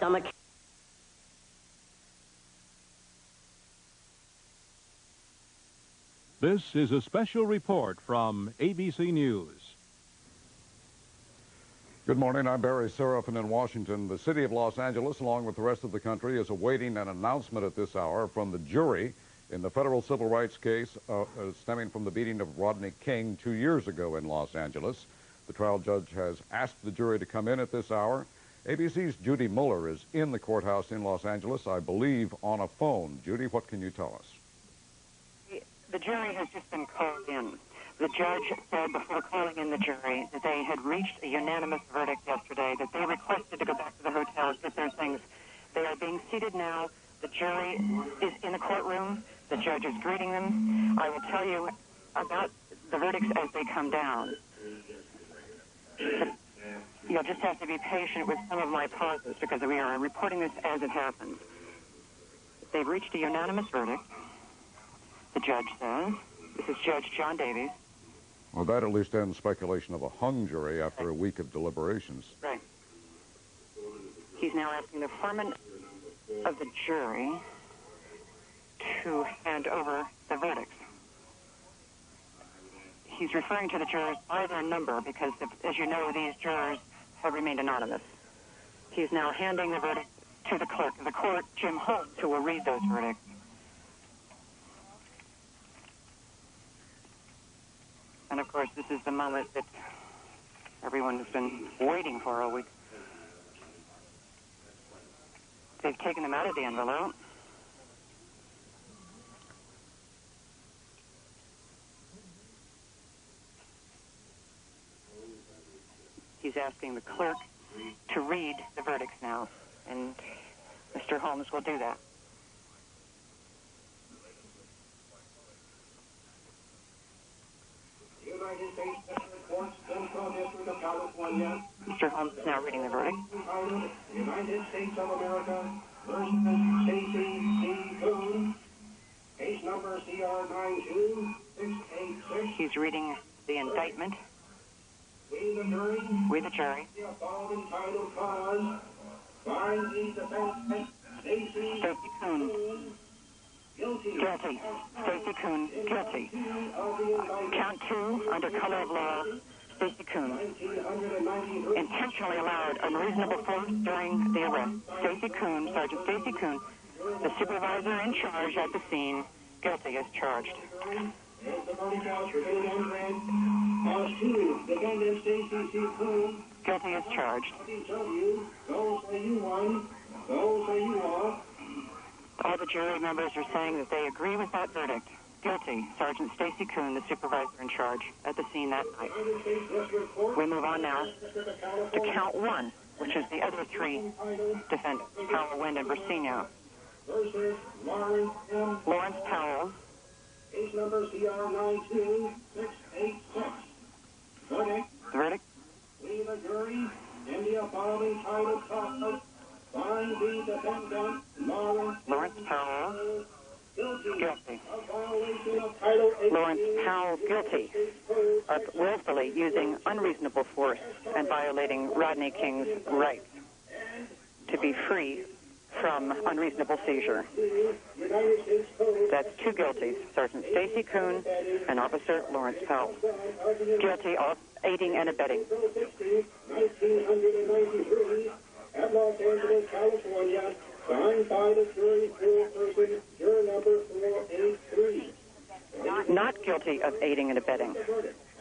stomach. This is a special report from ABC News. Good morning. I'm Barry Serafin in Washington. The city of Los Angeles, along with the rest of the country, is awaiting an announcement at this hour from the jury in the federal civil rights case stemming from the beating of Rodney King 2 years ago in Los Angeles. The trial judge has asked the jury to come in at this hour. ABC's Judy Muller is in the courthouse in Los Angeles, I believe, on a phone. Judy, what can you tell us? The jury has just been called in. The judge said before calling in the jury that they had reached a unanimous verdict yesterday, that they requested to go back to the hotel and get their things. They are being seated now. The jury is in the courtroom. The judge is greeting them. I will tell you about the verdicts as they come down. You'll just have to be patient with some of my pauses because we are reporting this as it happens. They've reached a unanimous verdict. The judge says, this is Judge John Davies. Well, that at least ends speculation of a hung jury after a week of deliberations. Right. He's now asking the foreman of the jury to hand over the verdicts. He's referring to the jurors by their number because, as you know, these jurors have remained anonymous. He's now handing the verdict to the clerk of the court, Jim Holmes, who will read those verdicts. And, of course, this is the moment that everyone has been waiting for all week. They've taken them out of the envelope. He's asking the clerk to read the verdicts now, and Mr. Holmes will do that. Mr. Holmes is now reading the verdict. United States of America versus Stacy C. Coon, case number CR 92686. He's reading the indictment. We the jury. The following title cause, find the defendant, Stacy Coon. Guilty. Stacy Coon, guilty. Count 2, under color of law, Stacy Coon. Intentionally allowed unreasonable force during the arrest. Stacy Coon, Sergeant Stacy Coon, the supervisor in charge at the scene, guilty as charged. Guilty as charged. All the jury members are saying that they agree with that verdict. Guilty, Sergeant Stacy Coon, the supervisor in charge at the scene that night. We move on now to count 1, which is the other 3 defendants, Powell, Wind, and Brasino. Lawrence Powell. Case number CR 92686. Verdict. The verdict. We the jury in the following title cause, find the defendant, Lawrence Powell, guilty. Lawrence Powell, guilty of willfully using unreasonable force and violating Rodney King's rights to be free from unreasonable seizure. That's 2 guilties, Sergeant Stacy Coon and Officer Lawrence Powell. Guilty of aiding and abetting. 1993, at Los Angeles, California, signed by the jury person, juror number 483. Not guilty of aiding and abetting.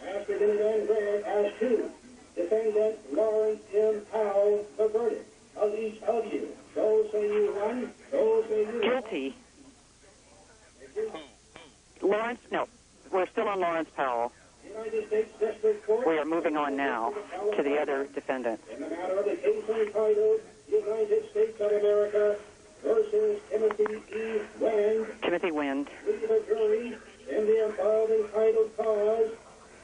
After been then read as to defendant Lawrence M. Powell, the verdict of each of you. So say you one, so say you Guilty. Lawrence, no, we're still on Lawrence Powell. United States District Court. We are moving on now to the other defendants. In the matter of the case entitled United States of America versus Timothy E. Wind. Timothy Wind. We the jury in the above entitled cause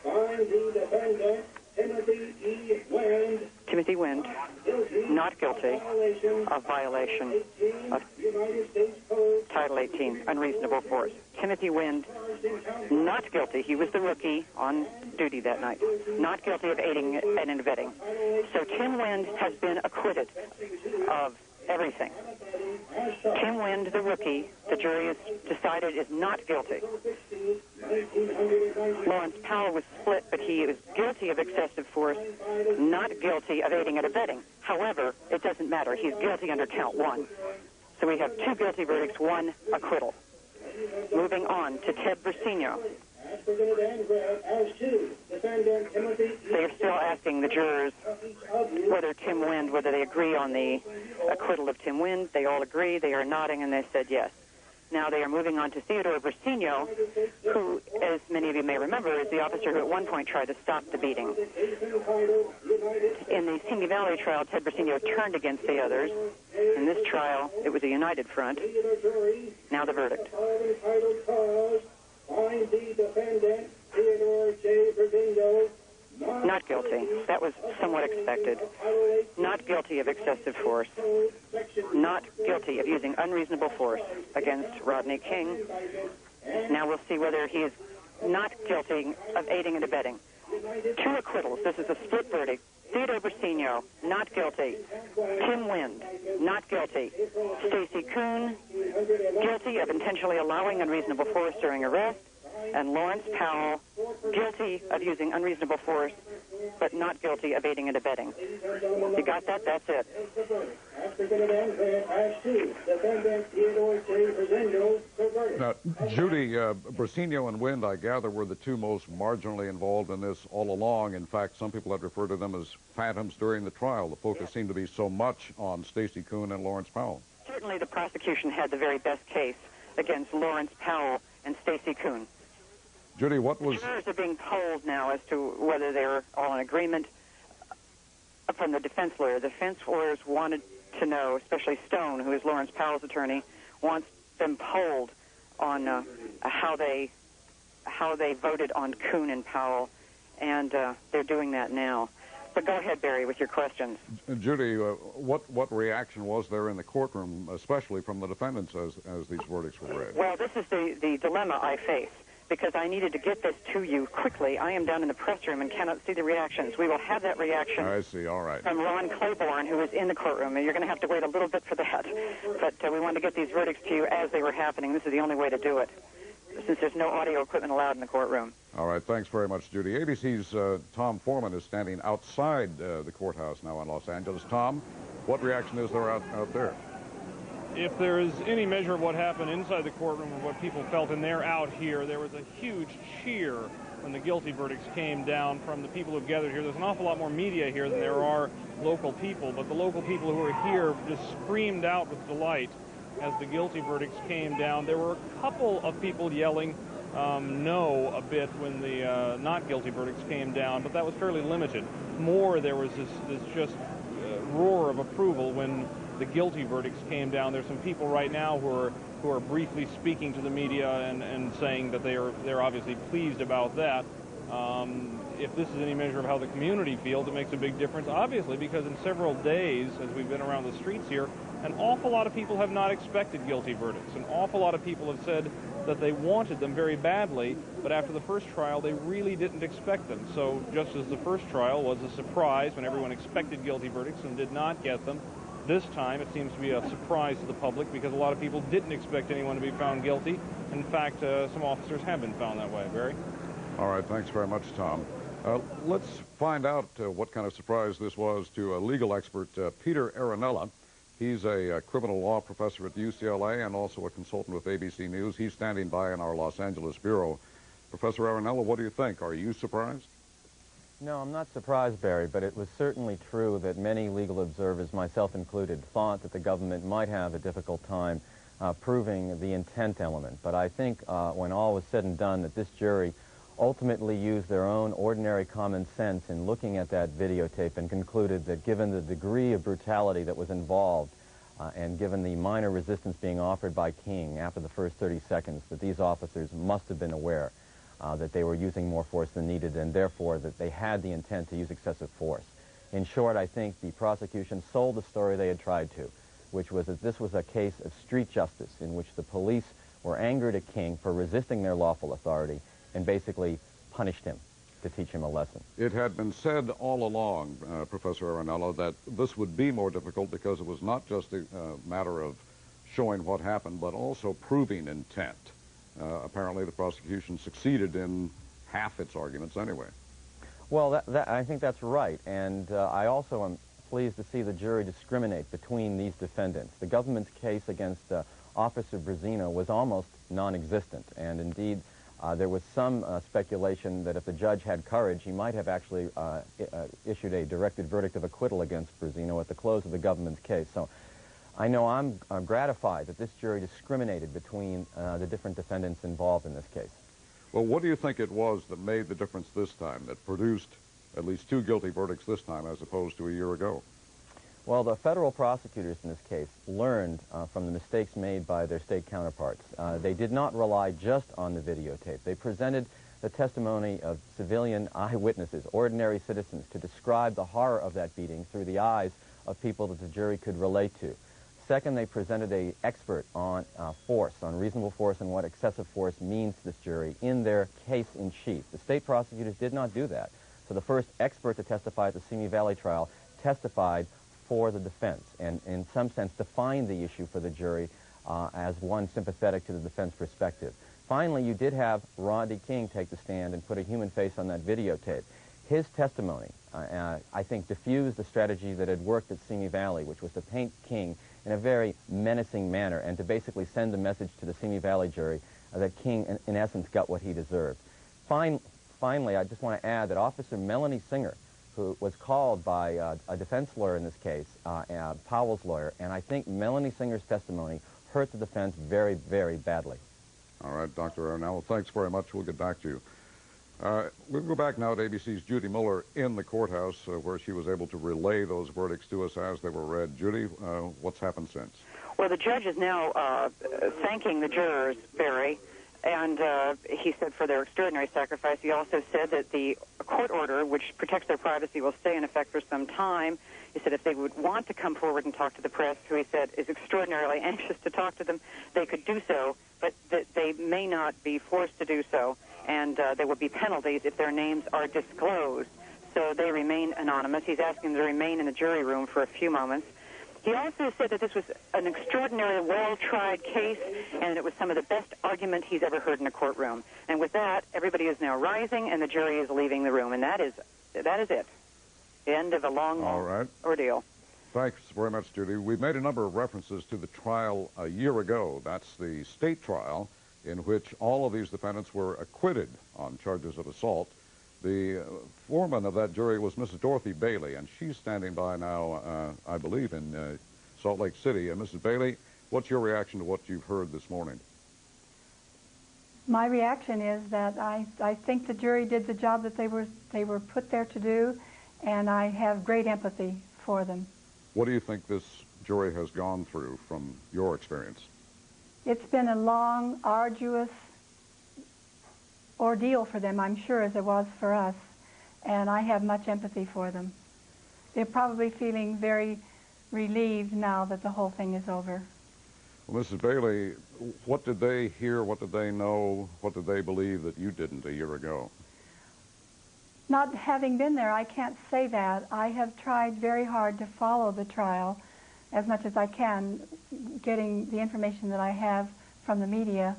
find the defendant Timothy E. Wind. Timothy Wind, not guilty of violation of Title 18, unreasonable force. Timothy Wind, not guilty. He was the rookie on duty that night. Not guilty of aiding and abetting. So Tim Wind has been acquitted of everything. Tim Wind, the rookie, the jury has decided is not guilty. Lawrence Powell was split, but he is guilty of excessive force, not guilty of aiding and abetting. However, it doesn't matter. He's guilty under count 1. So we have 2 guilty verdicts, 1 acquittal. Moving on to Ted Brasino. They are still asking the jurors whether they agree on the acquittal of Tim Wind. They all agree. They are nodding, and they said yes. Now they are moving on to Theodore Brasino, who, as many of you may remember, is the officer who at one point tried to stop the beating. In the Simi Valley trial, Ted Brasino turned against the others. In this trial, it was a united front. Now the verdict. Find the defendant, Theodore J. Brasino, not guilty. That was somewhat expected. Not guilty of excessive force. Not guilty of using unreasonable force against Rodney King. Now we'll see whether he is not guilty of aiding and abetting. 2 acquittals. This is a split verdict. Theodore Brasino, not guilty. Tim Wind, not guilty. Stacy Kuhn, guilty of intentionally allowing unreasonable force during arrest. And Lawrence Powell, guilty of using unreasonable force, but not guilty of aiding and abetting. You got that? That's it. Now, Judy, Brasino and Wind, I gather, were the 2 most marginally involved in this all along. In fact, some people had referred to them as phantoms during the trial. The focus seemed to be so much on Stacy Kuhn and Lawrence Powell. Certainly the prosecution had the very best case against Lawrence Powell and Stacy Kuhn. Judy, what was... The jurors are being polled now as to whether they're all in agreement. From the defense lawyer, the defense lawyers wanted to know, especially Stone, who is Lawrence Powell's attorney, wants them polled on how they voted on Kuhn and Powell, and they're doing that now. But go ahead, Barry, with your questions. Judy, what reaction was there in the courtroom, especially from the defendants as these verdicts were read? Well, this is the dilemma I face, because I needed to get this to you quickly. I am down in the press room and cannot see the reactions. We will have that reaction. I see, all right. From Ron Claiborne, who is in the courtroom, and you're going to have to wait a little bit for that. But we wanted to get these verdicts to you as they were happening. This is the only way to do it, since there's no audio equipment allowed in the courtroom. All right, thanks very much, Judy. ABC's Tom Foreman is standing outside the courthouse now in Los Angeles. Tom, what reaction is there out there? If there is any measure of what happened inside the courtroom or what people felt, and they're out here, there was a huge cheer when the guilty verdicts came down from the people who've gathered here. There's an awful lot more media here than there are local people, but the local people who are here just screamed out with delight as the guilty verdicts came down. There were a couple of people yelling no a bit when the not guilty verdicts came down, but that was fairly limited. More, there was this just roar of approval when the guilty verdicts came down. There's some people right now who are briefly speaking to the media and saying that they're obviously pleased about that. If this is any measure of how the community feels, it makes a big difference, obviously, because in several days, as we've been around the streets here, an awful lot of people have not expected guilty verdicts. An awful lot of people have said that they wanted them very badly, but after the first trial, they really didn't expect them. So just as the first trial was a surprise when everyone expected guilty verdicts and did not get them, this time it seems to be a surprise to the public because a lot of people didn't expect anyone to be found guilty. In fact, some officers have been found that way. Barry? All right, thanks very much, Tom. Let's find out what kind of surprise this was to a legal expert, Peter Aranella. He's a criminal law professor at UCLA and also a consultant with ABC News. He's standing by in our Los Angeles bureau. Professor Aranella, what do you think? Are you surprised? No, I'm not surprised, Barry, but it was certainly true that many legal observers, myself included, thought that the government might have a difficult time proving the intent element. But I think when all was said and done, that this jury ultimately used their own ordinary common sense in looking at that videotape and concluded that given the degree of brutality that was involved and given the minor resistance being offered by King after the first 30 seconds, that these officers must have been aware that they were using more force than needed, and therefore that they had the intent to use excessive force. In short, I think the prosecution sold the story they had tried to, which was that this was a case of street justice in which the police were angered at King for resisting their lawful authority and basically punished him. to teach him a lesson. It had been said all along, Professor Arenello, that this would be more difficult because it was not just a matter of showing what happened, but also proving intent. Apparently the prosecution succeeded in half its arguments anyway. Well, I think that's right, and I also am pleased to see the jury discriminate between these defendants. The government's case against Officer Brazino was almost non-existent, and indeed there was some speculation that if the judge had courage, he might have actually issued a directed verdict of acquittal against Brazino at the close of the government's case. So I know I'm gratified that this jury discriminated between the different defendants involved in this case. Well, what do you think it was that made the difference this time, that produced at least 2 guilty verdicts this time as opposed to a year ago? Well, the federal prosecutors in this case learned from the mistakes made by their state counterparts. They did not rely just on the videotape. They presented the testimony of civilian eyewitnesses, ordinary citizens, to describe the horror of that beating through the eyes of people that the jury could relate to. Second, they presented an expert on force, on reasonable force and what excessive force means to this jury in their case in chief. The state prosecutors did not do that. So the first expert to testify at the Simi Valley trial testified for the defense and in some sense defined the issue for the jury as one sympathetic to the defense perspective. Finally, you did have Rodney King take the stand and put a human face on that videotape. His testimony, I think, diffused the strategy that had worked at Simi Valley, which was to paint King in a very menacing manner and to basically send a message to the Simi Valley jury that King, in essence, got what he deserved. Finally, I just want to add that Officer Melanie Singer, who was called by a defense lawyer in this case, Powell's lawyer, and I think Melanie Singer's testimony hurt the defense very, very badly. All right, Dr. Arenello, thanks very much. We'll get back to you. We'll go back now to ABC's Judy Muller in the courthouse where she was able to relay those verdicts to us as they were read. Judy, what's happened since? Well, the judge is now thanking the jurors, Barry, and he said for their extraordinary sacrifice. He also said that the court order, which protects their privacy, will stay in effect for some time. He said if they would want to come forward and talk to the press, who he said is extraordinarily anxious to talk to them, they could do so, but that they may not be forced to do so, and there will be penalties if their names are disclosed. So they remain anonymous. He's asking them to remain in the jury room for a few moments. He also said that this was an extraordinarily well-tried case and that it was some of the best argument he's ever heard in a courtroom. And with that, everybody is now rising and the jury is leaving the room. And that is it. The end of a long ordeal. Thanks very much, Judy. We've made a number of references to the trial a year ago. That's the state trial in which all of these defendants were acquitted on charges of assault. The foreman of that jury was Mrs. Dorothy Bailey, and she's standing by now, I believe, in Salt Lake City. Mrs. Bailey, what's your reaction to what you've heard this morning? My reaction is that I think the jury did the job that they were put there to do, and I have great empathy for them. What do you think this jury has gone through from your experience? It's been a long, arduous ordeal for them, I'm sure, as it was for us, and I have much empathy for them. They're probably feeling very relieved now that the whole thing is over. Well, Mrs. Bailey, what did they hear, what did they know, what did they believe that you didn't a year ago? Not having been there, I can't say that. I have tried very hard to follow the trial as much as I can, getting the information that I have from the media.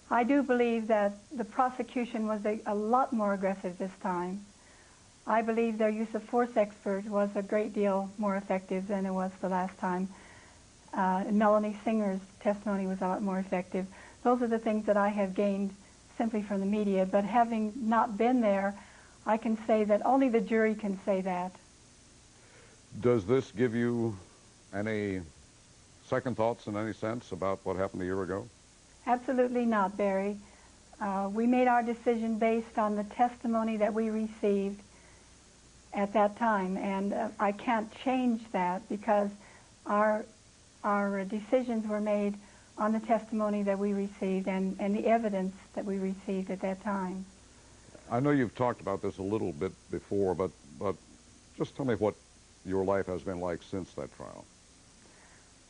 I do believe that the prosecution was a lot more aggressive this time. I believe their use of force expert was a great deal more effective than it was the last time. Melanie Singer's testimony was a lot more effective. Those are the things that I have gained simply from the media, but having not been there, I can say that only the jury can say that. Does this give you any second thoughts in any sense about what happened a year ago? Absolutely not, Barry. We made our decision based on the testimony that we received at that time, and I can't change that because our decisions were made on the testimony that we received and the evidence that we received at that time. I know you've talked about this a little bit before, but just tell me what your life has been like since that trial.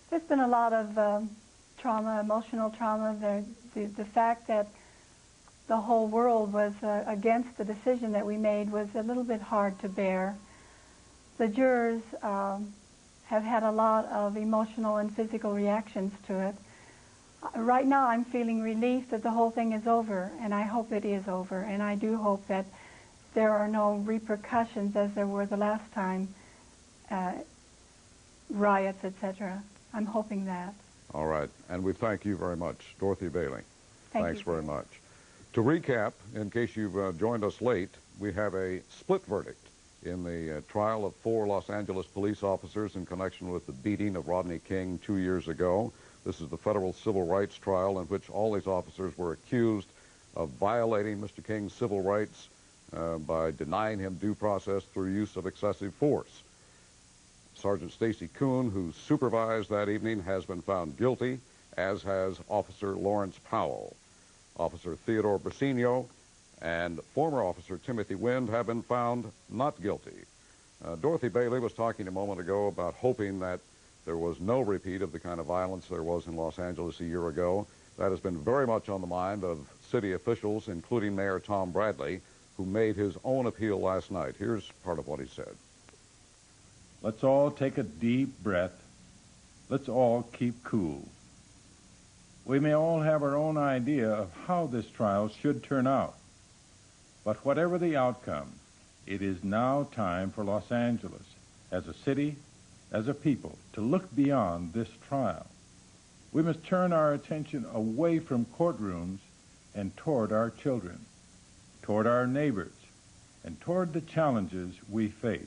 There's been a lot of trauma, emotional trauma. The fact that the whole world was against the decision that we made was a little bit hard to bear. The jurors have had a lot of emotional and physical reactions to it. Right now I'm feeling relief that the whole thing is over, and I hope it is over, and I do hope that there are no repercussions as there were the last time, riots, etc. I'm hoping that. All right, and we thank you very much, Dorothy Bailey. Thanks very much. To recap, in case you've joined us late, we have a split verdict in the trial of 4 Los Angeles police officers in connection with the beating of Rodney King 2 years ago. This is the federal civil rights trial in which all these officers were accused of violating Mr. King's civil rights by denying him due process through use of excessive force. Sergeant Stacy Kuhn, who supervised that evening, has been found guilty, as has Officer Lawrence Powell. Officer Theodore Brasino and former Officer Timothy Wind have been found not guilty. Dorothy Bailey was talking a moment ago about hoping that there was no repeat of the kind of violence there was in Los Angeles a year ago. That has been very much on the mind of city officials, including Mayor Tom Bradley, who made his own appeal last night. Here's part of what he said. Let's all take a deep breath. Let's all keep cool. We may all have our own idea of how this trial should turn out. But whatever the outcome, it is now time for Los Angeles, as a city, as a people, to look beyond this trial. We must turn our attention away from courtrooms and toward our children, toward our neighbors, and toward the challenges we face.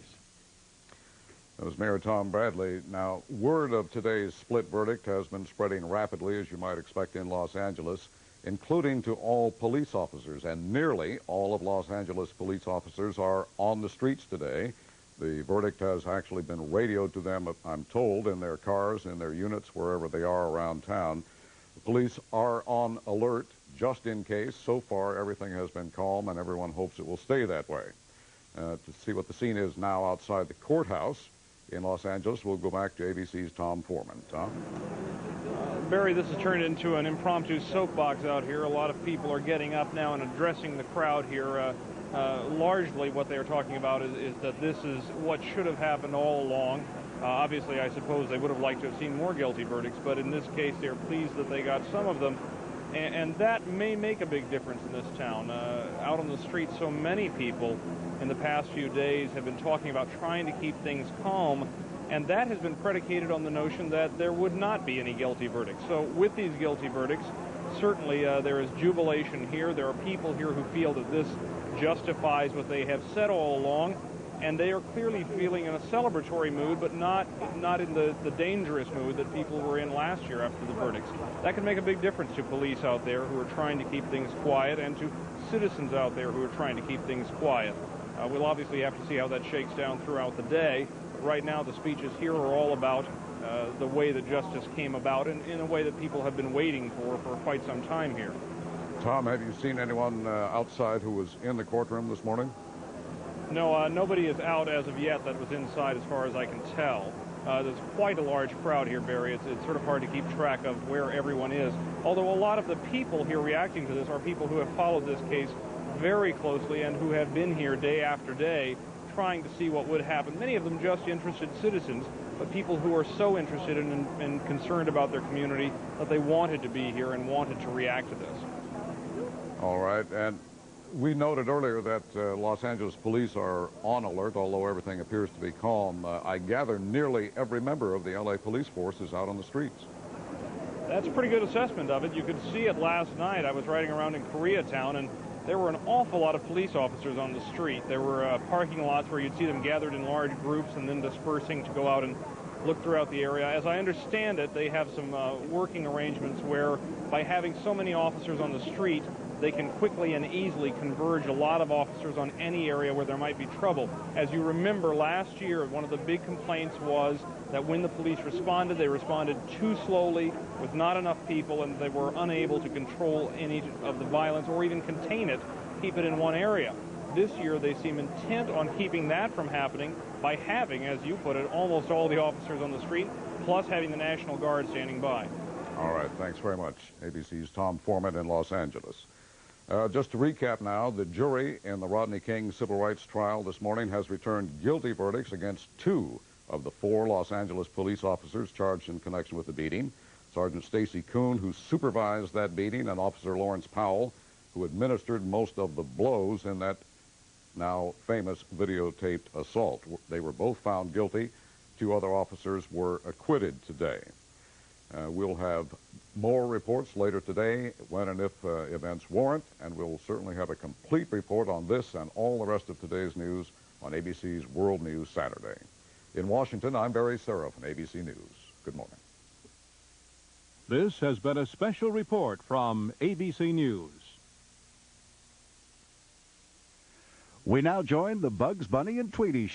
That was Mayor Tom Bradley. Now, word of today's split verdict has been spreading rapidly, as you might expect in Los Angeles, including to all police officers, and nearly all of Los Angeles police officers are on the streets today. The verdict has actually been radioed to them, I'm told, in their cars, in their units, wherever they are around town. The police are on alert just in case. So far, everything has been calm, and everyone hopes it will stay that way. To see what the scene is now outside the courthouse in Los Angeles, we'll go back to ABC's Tom Foreman. Tom? Barry, this has turned into an impromptu soapbox out here. A lot of people are getting up now and addressing the crowd here. Largely what they're talking about is that this is what should have happened all along. Obviously, I suppose they would have liked to have seen more guilty verdicts, but in this case, they're pleased that they got some of them. And that may make a big difference in this town. Out on the street, so many people in the past few days have been talking about trying to keep things calm, and that has been predicated on the notion that there would not be any guilty verdicts. So with these guilty verdicts, certainly there is jubilation here. There are people here who feel that this justifies what they have said all along, and they are clearly feeling in a celebratory mood, but not in the dangerous mood that people were in last year after the verdicts. That can make a big difference to police out there who are trying to keep things quiet, and to citizens out there who are trying to keep things quiet. We'll obviously have to see how that shakes down throughout the day. Right now, the speeches here are all about the way that justice came about, in a way that people have been waiting for quite some time here. Tom, have you seen anyone outside who was in the courtroom this morning? No, nobody is out as of yet that was inside, as far as I can tell. There's quite a large crowd here, Barry. It's sort of hard to keep track of where everyone is. Although a lot of the people here reacting to this are people who have followed this case very closely and who have been here day after day trying to see what would happen. Many of them just interested citizens, but people who are so interested and concerned about their community that they wanted to be here and wanted to react to this. All right, and we noted earlier that Los Angeles police are on alert, although everything appears to be calm. I gather nearly every member of the LA police force is out on the streets. That's a pretty good assessment of it. You could see it last night. I was riding around in Koreatown, and there were an awful lot of police officers on the street. There were parking lots where you'd see them gathered in large groups and then dispersing to go out and look throughout the area. As I understand it, they have some working arrangements where, by having so many officers on the street, they can quickly and easily converge a lot of officers on any area where there might be trouble. As you remember, last year, one of the big complaints was that when the police responded, they responded too slowly with not enough people, and they were unable to control any of the violence or even contain it, keep it in one area. This year, they seem intent on keeping that from happening by having, as you put it, almost all the officers on the street, plus having the National Guard standing by. All right, thanks very much. ABC's Tom Foreman in Los Angeles. Just to recap now, the jury in the Rodney King civil rights trial this morning has returned guilty verdicts against 2 of the 4 Los Angeles police officers charged in connection with the beating. Sergeant Stacy Kuhn, who supervised that beating, and Officer Lawrence Powell, who administered most of the blows in that now famous videotaped assault. They were both found guilty. 2 other officers were acquitted today. We'll have more reports later today when and if events warrant, and we'll certainly have a complete report on this and all the rest of today's news on ABC's World News Saturday. In Washington, I'm Barry Serra from ABC News. Good morning. This has been a special report from ABC News. We now join the Bugs Bunny and Tweety show.